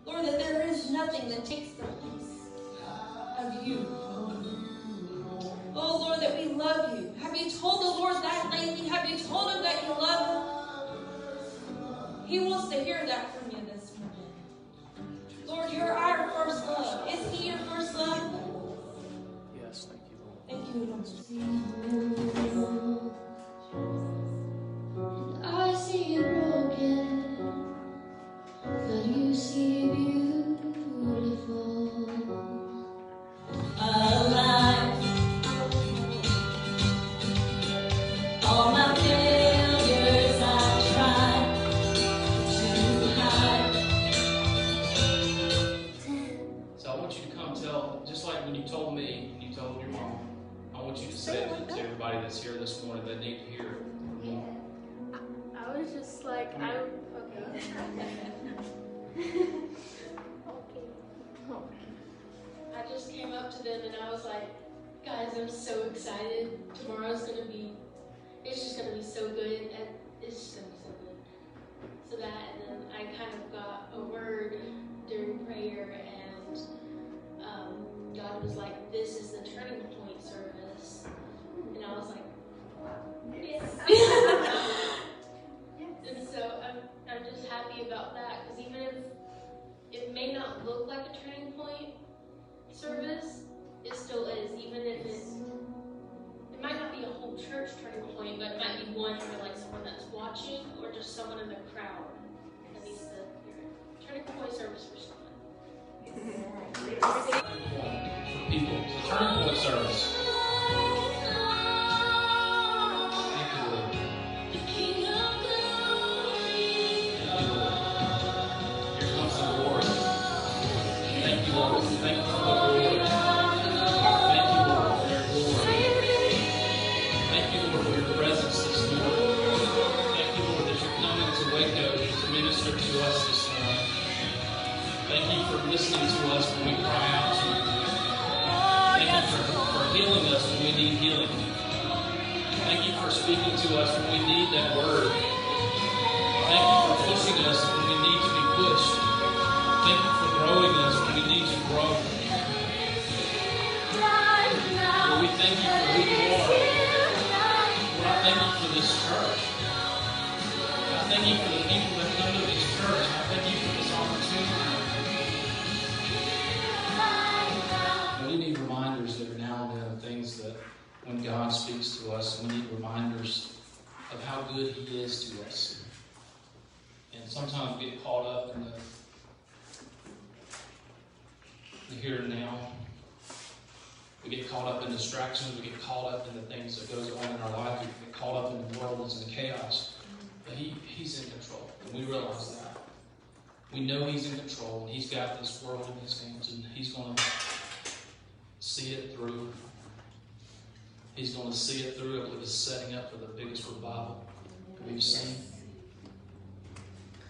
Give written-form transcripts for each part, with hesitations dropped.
Lord, that there is nothing that takes the place of you. Oh, Lord, that we love you. Have you told the Lord that lately? Have you told him that you love him? He wants to hear that from you this morning. Lord, you're our first love. Is he your first love? Yes, thank you, Lord. Thank you, Lord. I see you broken, but you see beautiful. Alive. All my failures I tried to hide. So I want you to come tell, just like when you told me and you told your mom, I want you to say it to everybody that's here this morning that need to hear it from you. I was just like, okay. I just came up to them and I was like, guys, I'm so excited. Tomorrow's gonna be, it's just gonna be so good. And it's just gonna be so good. So that, and then I kind of got a word during prayer, and God was like, this is the turning point service. And I was like, yes. And so I'm just happy about that, because even if it may not look like a turning point service, it still is. Even if it might not be a whole church turning point, but it might be one for like someone that's watching or just someone in the crowd that needs to hear it. Turning point service for someone. For people, it's a turning point service. Thank you, Lord. Thank you, Lord. Here comes the glory. Thank you, Lord. Thank you for the glory. Thank you, Lord, for your glory. Thank you, Lord, for your presence this morning. Thank you, Lord, that you're coming to Waco to minister to us this morning. Thank you for listening to us when we cry out to you. Thank you for healing us when we need healing. Thank you for speaking to us when we need that word. Thank you for pushing us when we need to be pushed. Thank you for growing us when we need to grow. Lord, we thank you for who you are. Lord, I thank you for this church. I thank you for the people that come to this church. I thank you for this opportunity. We need reminders every now and then of things that when God speaks to us, we need reminders of how good He is to us. And sometimes we get caught up in the here and now. We get caught up in distractions. We get caught up in the things that goes on in our life. We get caught up in the world and the chaos. But He's in control, and we realize that. We know He's in control, and He's got this world in His hands, and He's going to see it through. He's going to see it through. I believe it's setting up for the biggest revival that we've seen.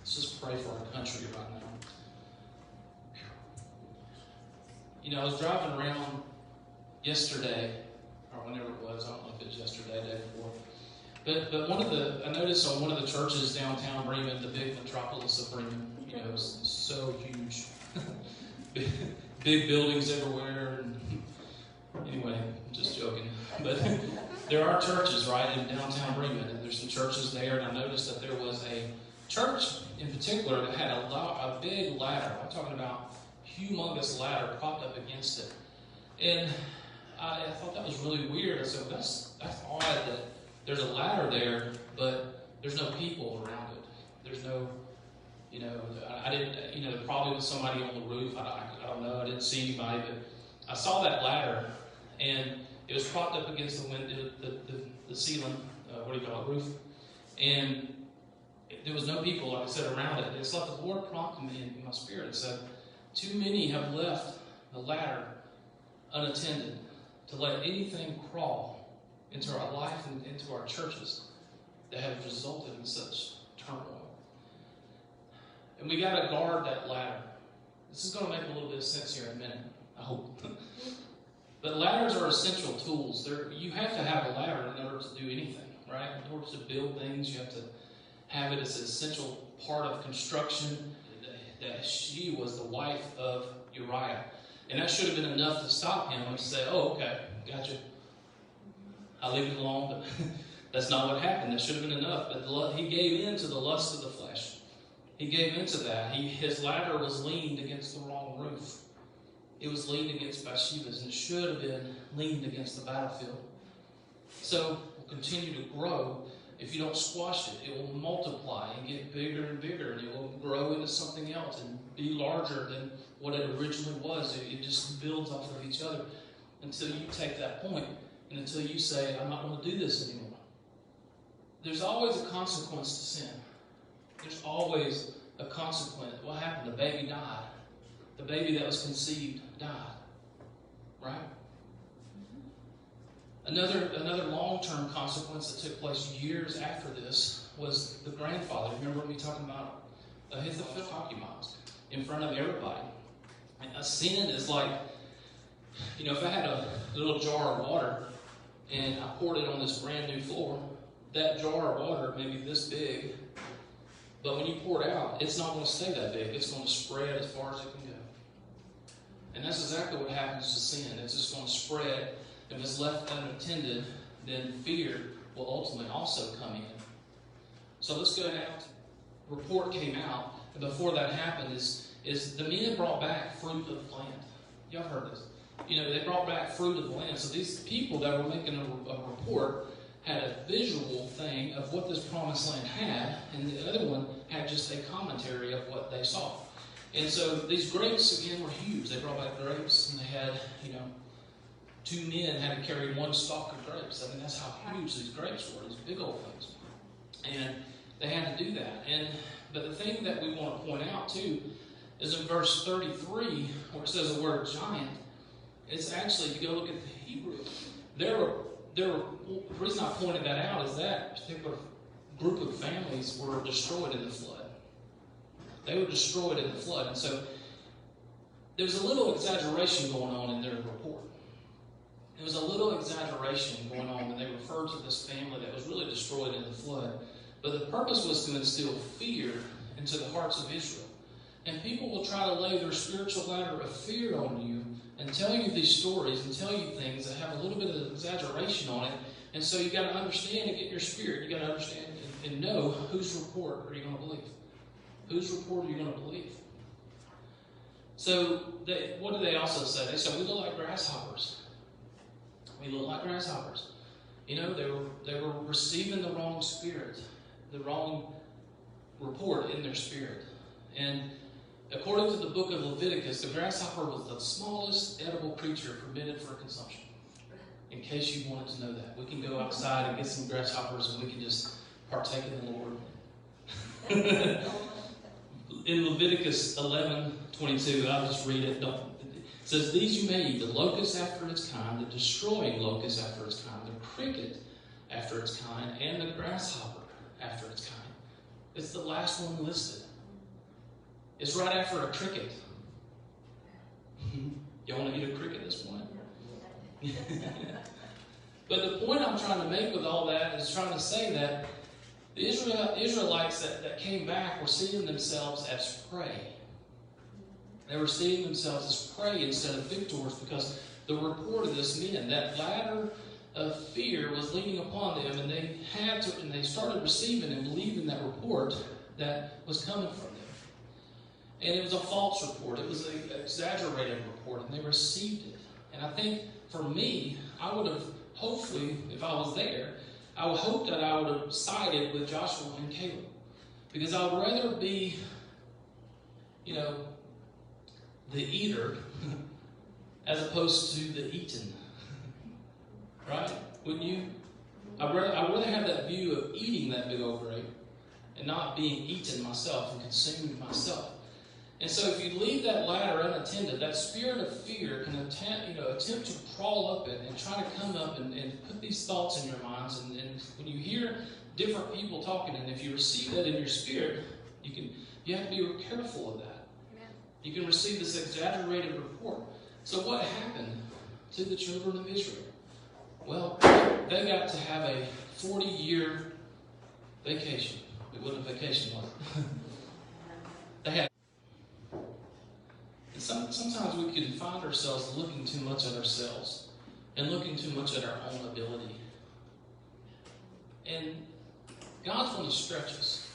Let's just pray for our country right now. You know, I was driving around yesterday, or whenever it was, I don't know if it was yesterday, day before. But I noticed on one of the churches downtown Bremen, the big metropolis of Bremen, you know, it's so huge. big buildings everywhere. And anyway, I'm just joking. But there are churches, right, in downtown Bremen, and there's some churches there, and I noticed that there was a church in particular that had a big ladder. I'm talking about humongous ladder propped up against it. And I thought that was really weird. I said, that's odd that there's a ladder there, but there's no people around it. There's no, you know, I didn't, you know, probably was somebody on the roof. I don't know. I didn't see anybody, but I saw that ladder, and it was propped up against the window, the ceiling, what do you call it, roof, and there was no people, like I said, around it. It's like the Lord prompted me in my spirit. It said, too many have left the ladder unattended to let anything crawl into our life and into our churches that have resulted in such turmoil. And we got to guard that ladder. This is going to make a little bit of sense here in a minute, I hope. But ladders are essential tools. You have to have a ladder in order to do anything, right? In order to build things, you have to have it as an essential part of construction. that she was the wife of Uriah. And that should have been enough to stop him and say, oh, okay, gotcha. I'll leave it alone, but that's not what happened. That should have been enough. But he gave in to the lust of the flesh. He gave into that. His ladder was leaned against the wrong roof. It was leaned against Bathsheba's, and it should have been leaned against the battlefield. So it will continue to grow. If you don't squash it, it will multiply and get bigger and bigger, and it will grow into something else and be larger than what it originally was. It just builds off of each other until you take that point and until you say, I'm not going to do this anymore. There's always a consequence to sin. There's always a consequence. What happened? The baby died. The baby that was conceived died. Right? Another long-term consequence that took place years after this was the grandfather. Remember me talking about hit the hockey miles in front of everybody. And a sin is like, if I had a little jar of water and I poured it on this brand new floor, that jar of water may be this big, but when you pour it out, it's not going to stay that big. It's going to spread as far as it can go. And that's exactly what happens to sin. It's just going to spread. If it's left unattended, then fear will ultimately also come in. So let's go now. Report came out, and before that happened is the men brought back fruit of the land. Y'all heard this. They brought back fruit of the land. So these people that were making a report had a visual thing of what this promised land had, and the other one had just a commentary of what they saw. And so these grapes, again, were huge. They brought back grapes, and they had, two men had to carry one stalk of grapes. I mean, that's how huge these grapes were, these big old things. And they had to do that. But the thing that we want to point out, too, is in verse 33, where it says the word giant. It's actually, if you go look at the Hebrew, the reason I pointed that out is that particular group of families were destroyed in the flood. They were destroyed in the flood. And so there was a little exaggeration going on in their report. There was a little exaggeration going on when they referred to this family that was really destroyed in the flood. But the purpose was to instill fear into the hearts of Israel. And people will try to lay their spiritual ladder of fear on you and tell you these stories and tell you things that have a little bit of exaggeration on it. And so you got to understand and get your spirit. You got to understand and know whose report are you going to believe. Whose report are you going to believe? So what do they also say? They say, we look like grasshoppers. We look like grasshoppers. They were receiving the wrong spirit, the wrong report in their spirit. And according to the book of Leviticus, the grasshopper was the smallest edible creature permitted for consumption. In case you wanted to know that. We can go outside and get some grasshoppers and we can just partake in the Lord. In Leviticus 11:22, I'll just read it. It says, these you may eat, the locust after its kind, the destroying locust after its kind, the cricket after its kind, and the grasshopper after its kind. It's the last one listed. It's right after a cricket. Y'all want to eat a cricket this morning? But the point I'm trying to make with all that is trying to say that the Israelites that came back were seeing themselves as prey. They were seeing themselves as prey instead of victors because the report of this men, that ladder of fear was leaning upon them, and they started receiving and believing that report that was coming from them. And it was a false report. It was an exaggerated report, and they received it. And I think for me, I would have, hopefully, if I was there, I would hope that I would have sided with Joshua and Caleb. Because I would rather be, the eater as opposed to the eaten. Right? Wouldn't you? I'd rather have that view of eating that big old grape and not being eaten myself and consumed myself. And so if you leave that ladder unattended, that spirit of fear can attempt to crawl up it and try to come up and put these thoughts in your minds. And when you hear different people talking, and if you receive that in your spirit, you have to be careful of that. Amen. You can receive this exaggerated report. So what happened to the children of Israel? Well, they got to have a 40-year vacation. It wasn't a vacation, was it? can find ourselves looking too much at ourselves and looking too much at our own ability. And God's going to stretch us.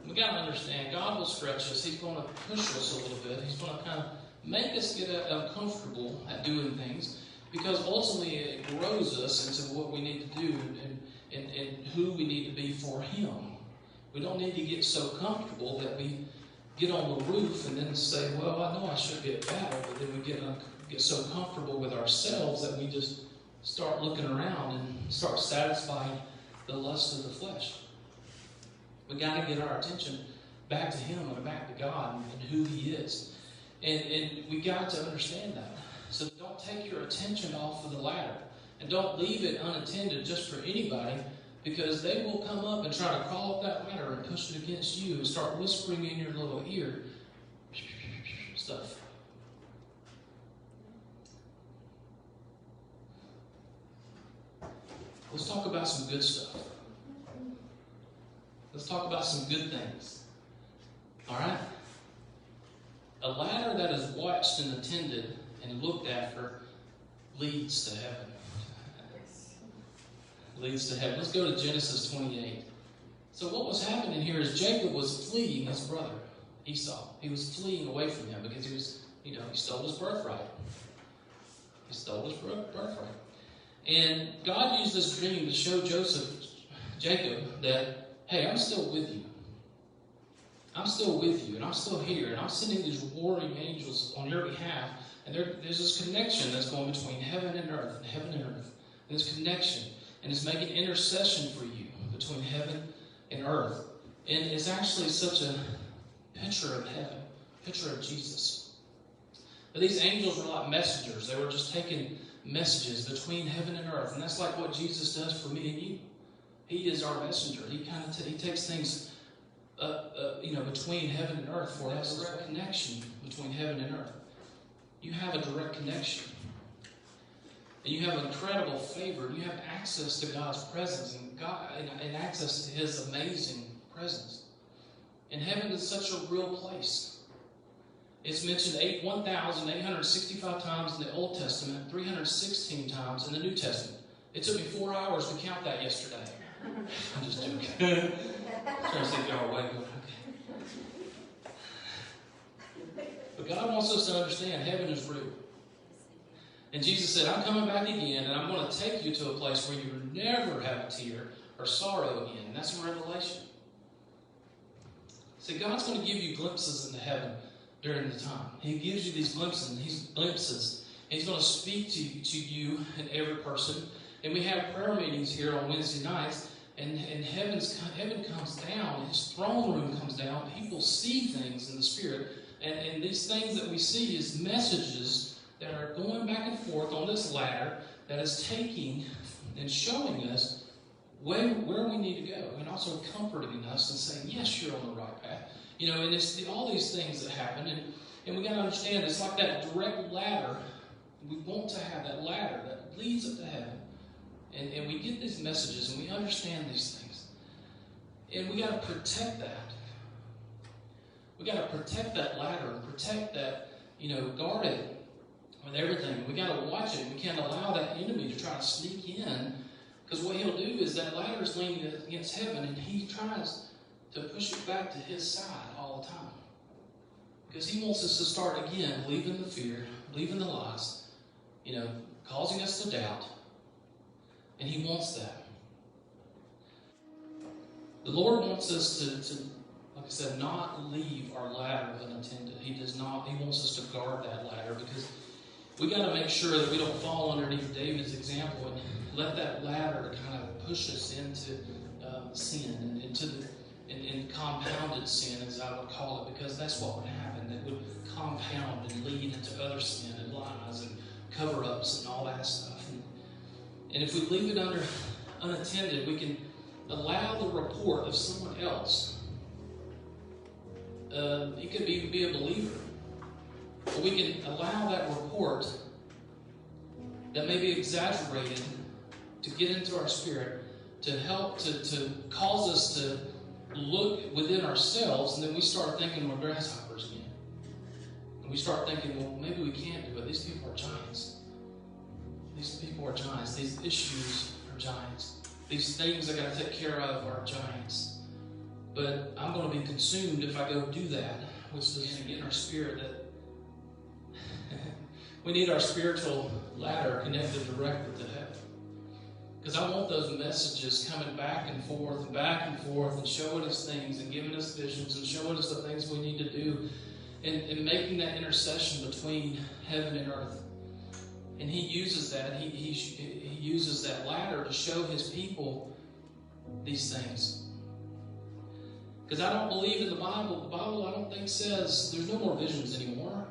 We got to understand, God will stretch us. He's going to push us a little bit. He's going to kind of make us get uncomfortable at doing things, because ultimately it grows us into what we need to do and who we need to be for Him. We don't need to get so comfortable that we get on the roof and then say, well, I know I should be at battle, but then we get so comfortable with ourselves that we just start looking around and start satisfying the lust of the flesh. We got to get our attention back to Him and back to God and who He is. And we got to understand that. So don't take your attention off of the ladder. And don't leave it unattended just for anybody, because they will come up and try to crawl up that ladder and push it against you and start whispering in your little ear stuff. Let's talk about some good stuff. Let's talk about some good things. All right? A ladder that is watched and attended and looked after leads to heaven. Leads to heaven. Let's go to Genesis 28. So what was happening here is Jacob was fleeing his brother, Esau. He was fleeing away from him because he was, he stole his birthright. He stole his birthright. And God used this dream to show Jacob, that, hey, I'm still with you. I'm still with you, and I'm still here, and I'm sending these warring angels on your behalf. And there's this connection that's going between heaven and earth, and heaven and earth. And this connection, and it's making intercession for you between heaven and earth. And it's actually such a picture of heaven, picture of Jesus. But these angels were like messengers. They were just taking messages between heaven and earth. And that's like what Jesus does for me and you. He is our messenger. He kind of he takes things between heaven and earth for us. There's a connection between heaven and earth. You have a direct connection. And you have incredible favor. You have access to God's presence and access to His amazing presence. And heaven is such a real place. It's mentioned 1,865 times in the Old Testament, 316 times in the New Testament. It took me 4 hours to count that yesterday. I'm just joking. I'm trying to see if y'all are awake. But God wants us to understand heaven is real. And Jesus said, I'm coming back again, and I'm going to take you to a place where you will never have a tear or sorrow again. And that's in Revelation. See, God's going to give you glimpses into heaven during the time. He gives you these glimpses. He's going to speak to you and every person. And we have prayer meetings here on Wednesday nights, and heaven comes down. His throne room comes down. People see things in the Spirit. And these things that we see is messages that are going back and forth on this ladder that is taking and showing us where we need to go, and also comforting us and saying, yes, you're on the right path. And it's all these things that happen, and we got to understand it's like that direct ladder. We want to have that ladder that leads up to heaven, and we get these messages and we understand these things, and we got to protect that. We got to protect that ladder and protect that, guard it with everything. We got to watch it. We can't allow that enemy to try to sneak in, because what he'll do is that ladder is leaning against heaven, and he tries to push it back to his side all the time. Because he wants us to start again believing the fear, believing the lies, causing us to doubt. And he wants that. The Lord wants us to like I said, not leave our ladder unattended. He does not. He wants us to guard that ladder, because we got to make sure that we don't fall underneath David's example and let that ladder kind of push us into sin and into and compounded sin, as I would call it, because that's what would happen. That would compound and lead into other sin and lies and cover-ups and all that stuff. And if we leave it unattended, we can allow the report of someone else. It could even be a believer. But we can allow that report that may be exaggerated to get into our spirit, to help to cause us to look within ourselves, and then we start thinking we're grasshoppers again. And we start thinking, well, maybe we can't do it. These people are giants. These people are giants. These issues are giants. These things I got to take care of are giants. But I'm going to be consumed if I go do that, which is again our spirit that we need our spiritual ladder connected directly to heaven. Because I want those messages coming back and forth and showing us things and giving us visions and showing us the things we need to do and making that intercession between heaven and earth. And he uses that. He uses that ladder to show his people these things. Because I don't believe in the Bible. The Bible, I don't think, says there's no more visions anymore.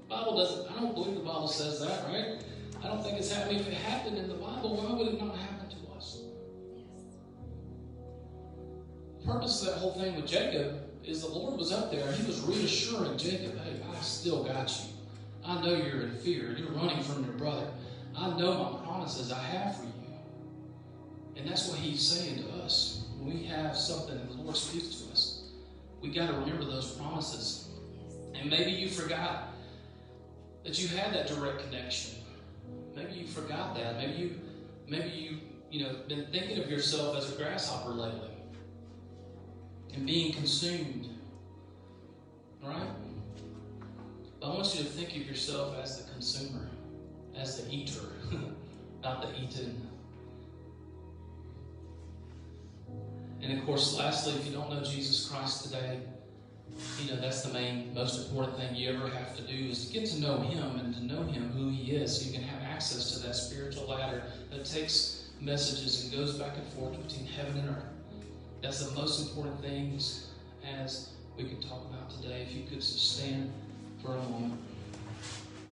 Bible doesn't. I don't believe the Bible says that, right? I don't think it's happening. If it happened in the Bible, why would it not happen to us? The purpose of that whole thing with Jacob is the Lord was up there and he was reassuring Jacob, hey, I still got you. I know you're in fear. You're running from your brother. I know my promises I have for you. And that's what he's saying to us. When we have something and the Lord speaks to us, we got to remember those promises. And maybe you forgot that you had that direct connection. Maybe you forgot that. Maybe you been thinking of yourself as a grasshopper lately and being consumed, right? But I want you to think of yourself as the consumer, as the eater, not the eaten. And of course, lastly, if you don't know Jesus Christ today, that's the most important thing you ever have to do is to get to know him and to know him, who he is, so you can have access to that spiritual ladder that takes messages and goes back and forth between heaven and earth. That's the most important things as we can talk about today. If you could just stand for a moment.